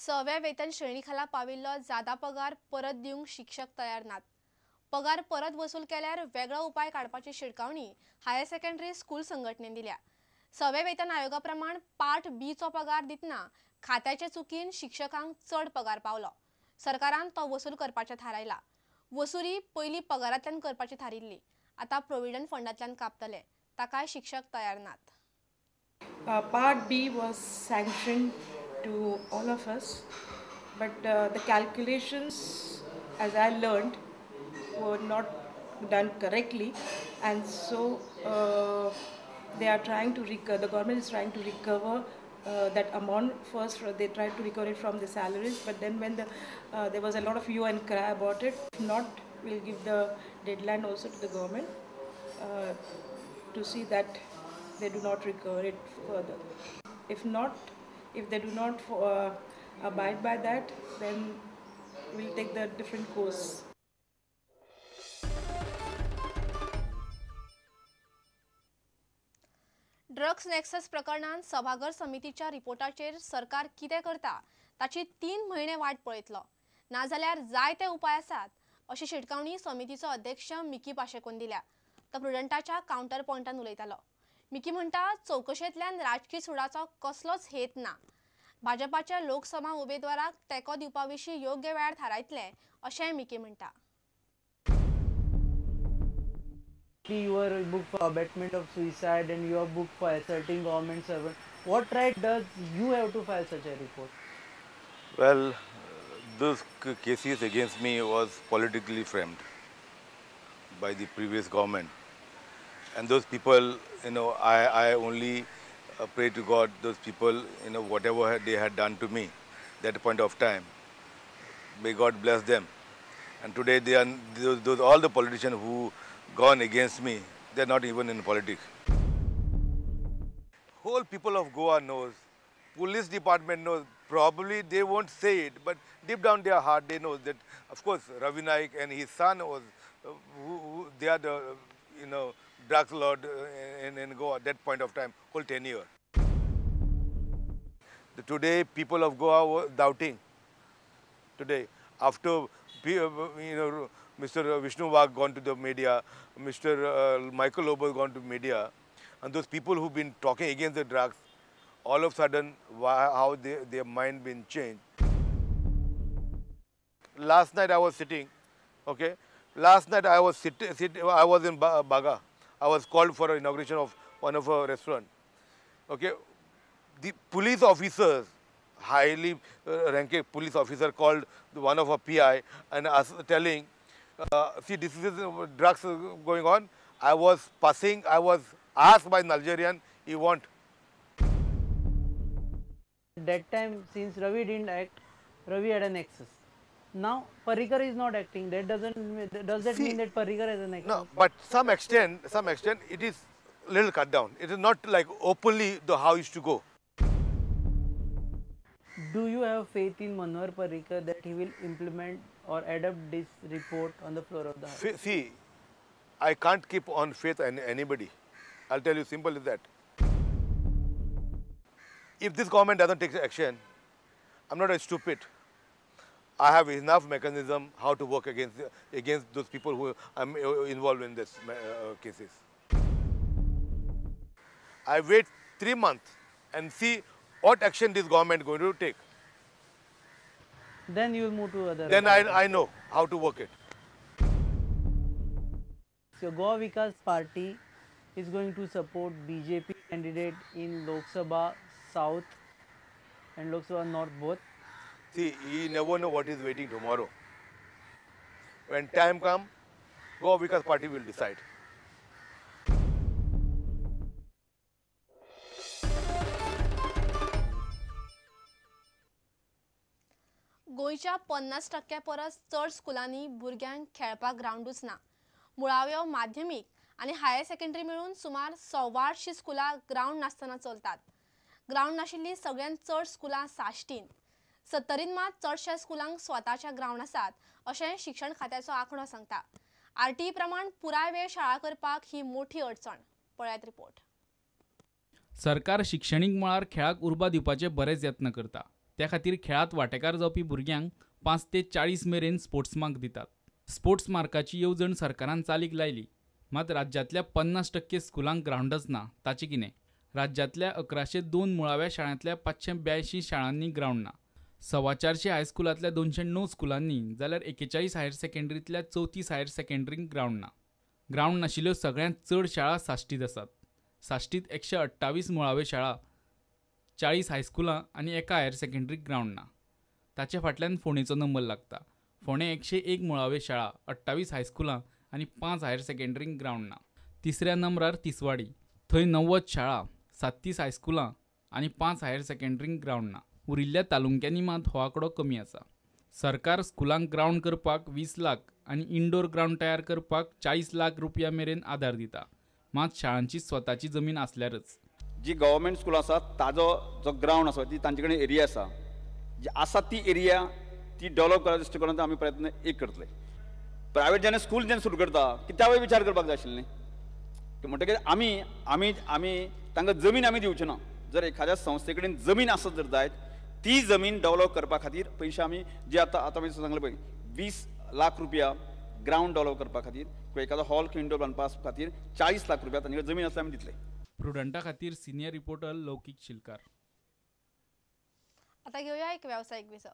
6व्या वेतन श्रेणीखाला पाविल्लो जादा पगार परत दिवंक शिक्षक तयार नात। पगार परत वसूल केल्यार वेगळो उपाय काडपाची शिटकावणी हायर सेकंडरी स्कूल संघटनेन दिल्या। 6व्या वेतन आयोगाप्रमाण पार्ट बी चो पगार दितना खात्याचे चुकीन शिक्षकांक चड पगार पावलो। सरकारान तो वसूल करपाचे थारायला। वसुली पयली पगारांतल्यान करपाची थारिल्ली, आता प्रोविडंट फंडांतल्यान कापतले, ताकाय शिक्षक तयार नात। Part B was sanctioned to all of us, but the calculations, as I learned, were not done correctly, and so they are trying to recover. The government is trying to recover that amount first. They tried to recover it from the salaries, but then when there was a lot of hue and cry about it. If not, we'll give the deadline also to the government to see that they do not recover it further. If not, if they do not abide by that, then we'll take the different course. Drugs nexus प्रकरणात सभागर समितीच्या रिपोर्टाचेर सरकार कितें करता ताची 3 म्हयने वाट पळयतलो, नाजाल्यार जायते उपाय आसात अशी शिटकावणी समितीचो अध्यक्ष मिकी पाशेकोन दिल्या। तो प्रुडंटाच्या काउंटर पॉइंटान उलयतालो। मिकी म्हणटा चौकशेंतल्यान राजकीय सुडाचो कसलोच हेत ना। भाजपाच्या लोकसभा उमेदवाराक तेको दिवपा विशीं योग्य वेळार थारायतले अशेंय मिकी म्हणटा। Your book for abetment of suicide and your book for assaulting government servant. What right does you have to file such a report? Well, those cases against me was politically framed by the previous government, and those people, I only pray to God. Those people, whatever they had done to me, that point of time, may God bless them. And today they are all the politicians who gone against me, they're not even in politics. Whole people of Goa knows, police department knows, probably they won't say it, but deep down their heart they know that, of course, Ravi Naik and his son was, they are the, drugs lord in Goa at that point of time, whole tenure. Today, people of Goa were doubting. Today, after, Mr. Vishnu Wagh gone to the media, Mr. Michael Lobo gone to media, and those people who've been talking against the drugs, all of a sudden, how their mind been changed. Last night I was sitting, okay. Last night I was I was in Baga. I was called for an inauguration of one of our restaurant, okay. The police officers, highly ranked police officer, called one of our PI and telling, see, this is drugs going on. I was passing, I was asked by an Algerian, he want. At that time, since Ravi didn't act, Ravi had an access. Now, Parrikar is not acting. That does that mean that Parrikar has an access? No, but some extent, it is little cut down. It is not like openly how it used to go. Do you have faith in Manohar Parrikar that he will implement or adapt this report on the floor of the House? See, I can't keep on faith in anybody. I'll tell you, simple as that. If this government doesn't take action, I'm not a stupid. I have enough mechanism how to work against those people who I'm involved in this cases. I wait 3 months and see what action this government going to take. Then you will move to other. Then I know how to work it. So Goa Vikas Party is going to support BJP candidate in Lok Sabha South and Lok Sabha North both. See, you never know what is waiting tomorrow. When time comes, Goa Vikas Party will decide. गोयच्या 50% परस चड स्कुलांनी भुरग्यांक खेळपाक ग्राउंडूच ना। मुळाव्यो माध्यमिक आनी higher secondary मिळून सुमार 850 स्कुलां ग्राउंड नासतना चलतात। ग्राउंड नाशिल्ली सगळ्यांत चड स्कुलां साश्टीन। 70 मात चडशा स्कुलांक स्वताच्या ग्राउंड आसात अशें शिक्षण खात्याचो आंकडो सांगता। आरटीई प्रमाण पुराय वेळ शाळा करपाक ही मोठी अडचण। पळयात रिपोर्ट। सरकार शिक्षणीक मळार खेळाक उर्बा दिवपाचे बरेच यत्न करता, त्या खातीर खेळांत वांटेकार जावपी भुरग्यांक 5 ते 40 मेरेन स्पोर्ट्स मार्क दितात. स्पोर्ट्स मार्काची येवजण सरकारान चालीक लायली, मात राज्यांतल्या 50% स्कुलांक ग्रावंडच ना. ताचें कितें? राज्यांतल्या 1102 मुळाव्या शाळांतल्या 582 शाळांनी ग्रावंड ना. 450 हायस्कुलांतल्या 209 स्कुलांनी जाल्यार 41 हायर सेकंडरींतल्या 34 हायर सेकंडरींक ग्रावंड ना. ग्रावंड नाशिल्ल्यो सगळ्यांत चड शाळा साश्टीत आसात. साश्टीत 128 मुळाव्यो शाळा, 40 हायस्कुलां आनी 1 हायर सेकंडरीक ग्रावंड ना. ताचे फाटल्यान फोंडेचो नंबर लागता. फोंडे 101 मुळाव्यो शाळा, 28 हायस्कुलां आनी 5 हायर सेकंडरीक ग्रावंड ना. तिसऱ्या नंबरार तिसवाडी, थंय 90 शाळा, 37 हायस्कुलां आनी 5 हायर सेकंडरीक ग्रावंड ना. उरिल्ल्या तालुक्यांनी मात हो आंकडो कमी आसा. सरकार स्कुलांक ग्रावंड करपाक 20 लाख आनी इंडोर ग्रावंड तयार करपाक 40 लाख रुपया मेरेन आदार दिता. मात शाळांची स्वताची जमीन आसल्यारच. जी गव्हर्मेंट स्कूल आसा ताजो जो ग्रावंड आसा ती तांचे कडेन एरिया आसा, जी आसा ती एरिया ती डेव्हलप करपाच्या दृश्टीकोनांत आमी प्रयत्न करतले. प्रायवेट जेन्ना स्कूल जेन्ना सुरू करता की त्या वेळी विचार करपाक जाय आशिल्लें म्हणटकीर आमी आमी आमी तांकां जमीन आमी दिवचे ना. जर एखाद्या संस्थे कडेन जमीन आसत जर जायत ती जमीन डेव्हलप करपा खातीर पयशे आमी जे आतां मी सांगलें पळय 20 लाख रुपया ग्रावंड डेव्हलप करपा खातीर किंवा एखादो हॉल इंडोर बांदपा खातीर 40 लाख रुपया तांचे जमीन आसल्यार आमी दितले. प्रुडंटा खातीर सिनियर रिपोर्टर लौकीक शिलकार. आता घेऊया एक व्यावसायिक विसर.